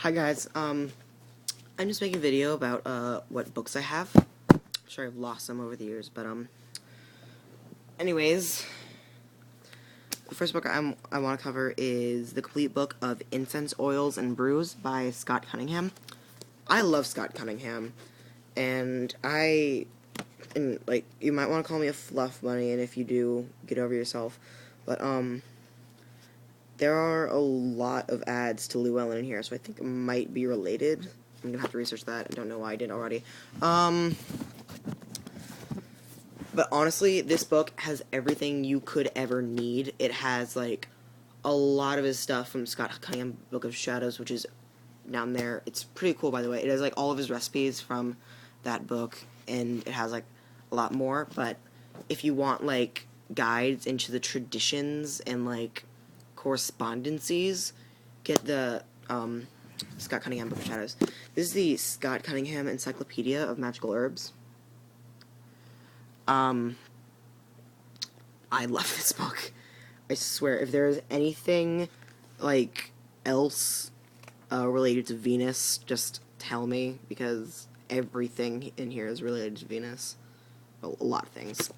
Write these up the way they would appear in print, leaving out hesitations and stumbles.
Hi guys, I'm just making a video about, what books I have. I'm sure I've lost some over the years, but, anyways, the first book I want to cover is the complete book of Incense, Oils, and Brews by Scott Cunningham. I love Scott Cunningham, and you might want to call me a fluff bunny, and if you do, get over yourself, but, there are a lot of ads to Llewellyn in here, so I think it might be related. I'm gonna have to research that. I don't know why I did already. But honestly, this book has everything you could ever need. It has, like, a lot of his stuff from Scott Cunningham Book of Shadows, which is down there. It's pretty cool, by the way. It has, like, all of his recipes from that book, and it has, like, a lot more. But if you want, like, guides into the traditions and, like, correspondences, get the Scott Cunningham Book of Shadows. This is the Scott Cunningham Encyclopedia of Magical Herbs. I love this book. I swear, if there is anything like else related to Venus, just tell me, because everything in here is related to Venus. Well, a lot of things.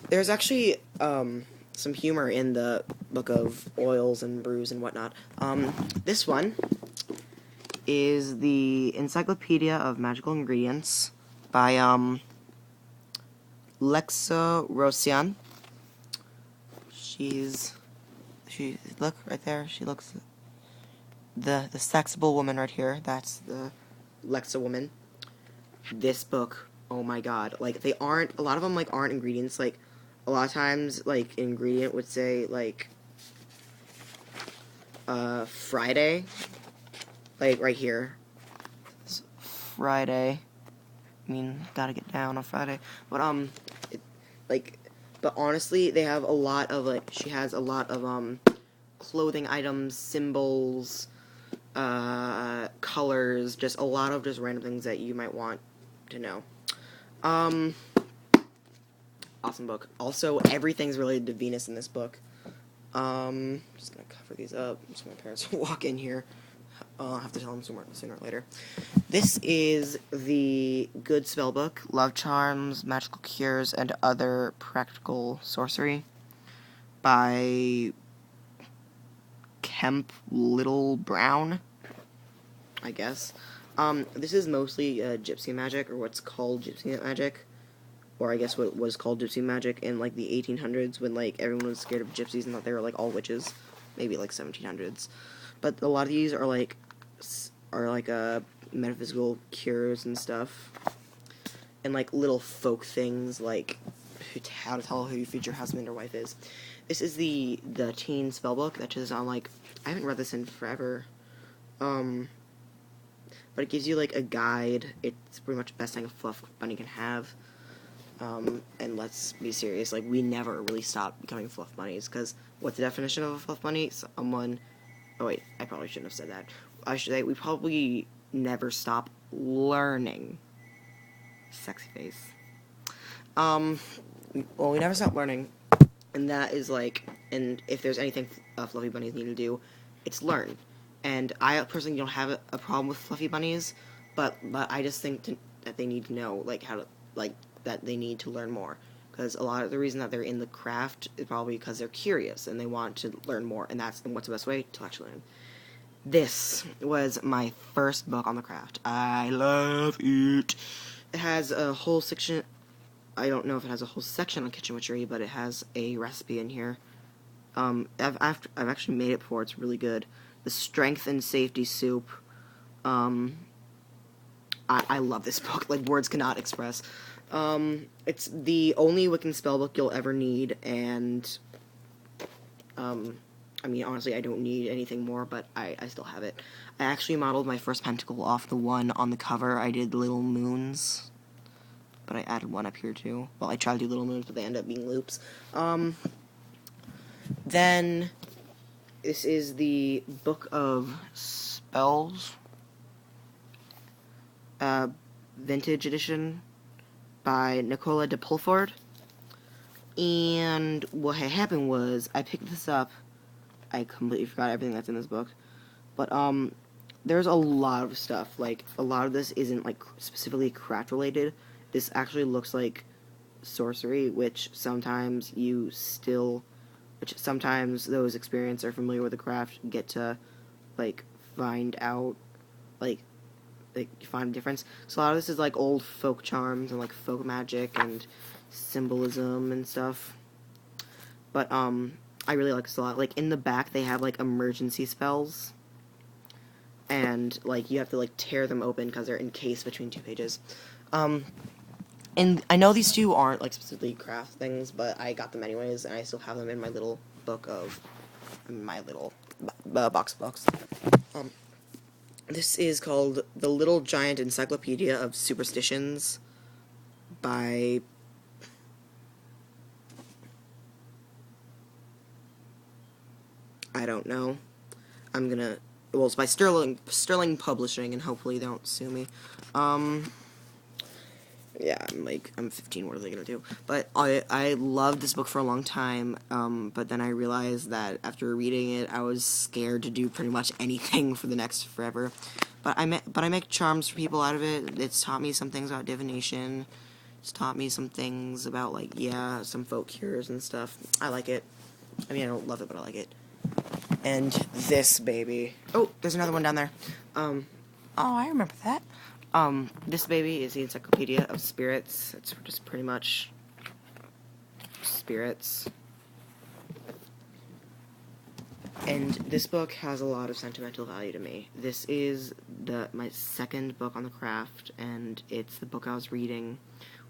There's actually some humor in the book of oils and brews and whatnot. This one is the Encyclopedia of Magical Ingredients by Lexa Rosian. She look right there. She looks the sexable woman right here. That's the Lexa woman. This book, oh my god, like a lot of them like aren't ingredients. Like a lot of times, like an ingredient would say like Friday, like right here. It's Friday. I mean, gotta get down on Friday. But but honestly, they have a lot of she has a lot of clothing items, symbols, colors, just a lot of just random things that you might want to know. Awesome book. Also, everything's related to Venus in this book. Just gonna cover these up. Just my parents will walk in here. I'll have to tell them sooner or later. This is the Good Spell Book, Love Charms, Magical Cures, and Other Practical Sorcery by Kemp Little Brown, I guess. This is mostly gypsy magic, or what's called gypsy magic. Or I guess what was called gypsy magic in, like, the 1800s, when, like, everyone was scared of gypsies and thought they were, like, all witches. Maybe, like, 1700s. But a lot of these are, metaphysical cures and stuff. And, like, little folk things, like how to tell who your future husband or wife is. This is the teen spellbook that is on, like, I haven't read this in forever. But it gives you, like, a guide. It's pretty much the best thing a fluff bunny can have. And let's be serious, like, we never really stop becoming fluff bunnies, because what's the definition of a fluff bunny? Someone, oh wait, I probably shouldn't have said that. I should say, we probably never stop learning. Sexy face. We never stop learning, and that is, like, and if there's anything fluffy bunnies need to do, it's learn. And I personally don't have a problem with fluffy bunnies, but I just think that they need to know, like, how to, like, that they need to learn more, because a lot of the reason that they're in the craft is probably because they're curious and they want to learn more, and what's the best way to actually learn. This was my first book on the craft. I love it. It has a whole section. I don't know if it has a whole section on kitchen witchery, but it has a recipe in here. I've actually made it before. It's really good. The Strength and Safety Soup. I love this book. Like, words cannot express. It's the only Wiccan spellbook you'll ever need, and, I mean, honestly, I don't need anything more, but I still have it. I actually modeled my first pentacle off the one on the cover. I did little moons, but I added one up here, too. Well, I tried to do little moons, but they end up being loops. Then, this is the Book of Spells, Vintage Edition, by Nicola de Pulford. And what had happened was I picked this up I completely forgot everything that's in this book. But there's a lot of stuff. Like, a lot of this isn't like specifically craft related. This actually looks like sorcery, which sometimes those experienced or familiar with the craft get to like find out, like find a difference. So a lot of this is like old folk charms and like folk magic and symbolism and stuff. But I really like this a lot. Like, in the back they have like emergency spells, and like you have to like tear them open because they're encased between two pages. And I know these two aren't like specifically craft things, but I got them anyways, and I still have them in my little book of my little box of books. This is called The Little Giant Encyclopedia of Superstitions by I don't know. It's by Sterling Publishing, and hopefully they don't sue me. Yeah, I'm 15, what are they gonna do? But I loved this book for a long time, but then I realized that after reading it, I was scared to do pretty much anything for the next forever. But I make charms for people out of it. It's taught me some things about divination. It's taught me some things about, like, some folk cures and stuff. I like it. I mean, I don't love it, but I like it. And this baby. Oh, there's another one down there. Oh, I remember that. This baby is the Encyclopedia of Spirits. It's just pretty much spirits. And this book has a lot of sentimental value to me. This is my second book on the craft, and it's the book I was reading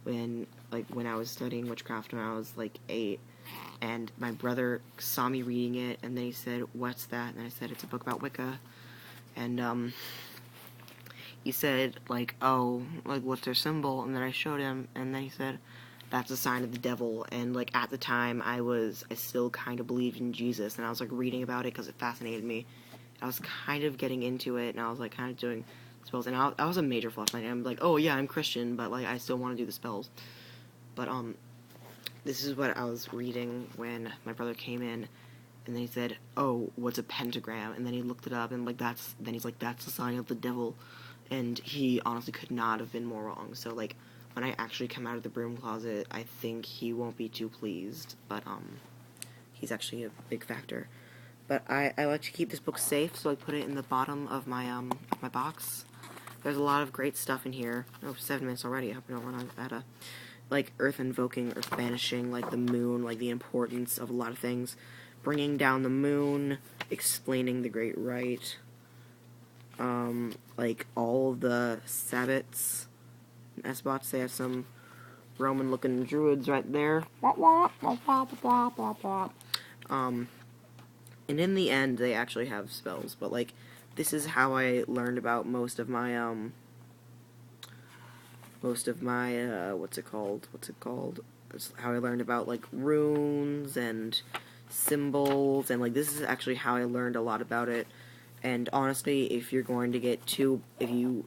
when I was studying witchcraft when I was, 8. And my brother saw me reading it, and then he said, "What's that?" And I said, "It's a book about Wicca." And, he said, "Oh, what's their symbol?" And then I showed him, and then he said, "That's a sign of the devil." And, at the time, I still kind of believed in Jesus, and I was, reading about it because it fascinated me. I was kind of getting into it, and I was, kind of doing spells. And I was a major flashlight. I'm "Oh, yeah, I'm Christian, but, I still want to do the spells." But, this is what I was reading when my brother came in, and then he said, "Oh, what's a pentagram?" And then he looked it up, and, he's like, "That's the sign of the devil." And he honestly could not have been more wrong. So, when I actually come out of the broom closet, I think he won't be too pleased. But, he's actually a big factor. But I like to keep this book safe, so I put it in the bottom of my box. There's a lot of great stuff in here. Oh, 7 minutes already. I hope I don't run out of earth invoking, earth banishing, the moon, the importance of a lot of things. Bringing down the moon, explaining the Great Rite, all the sabbats and esbots. They have some Roman-looking druids right there. And in the end, they actually have spells. But, this is how I learned about most of my, what's it called? It's how I learned about, runes and symbols. And, this is actually how I learned a lot about it. And honestly, if you're going to if you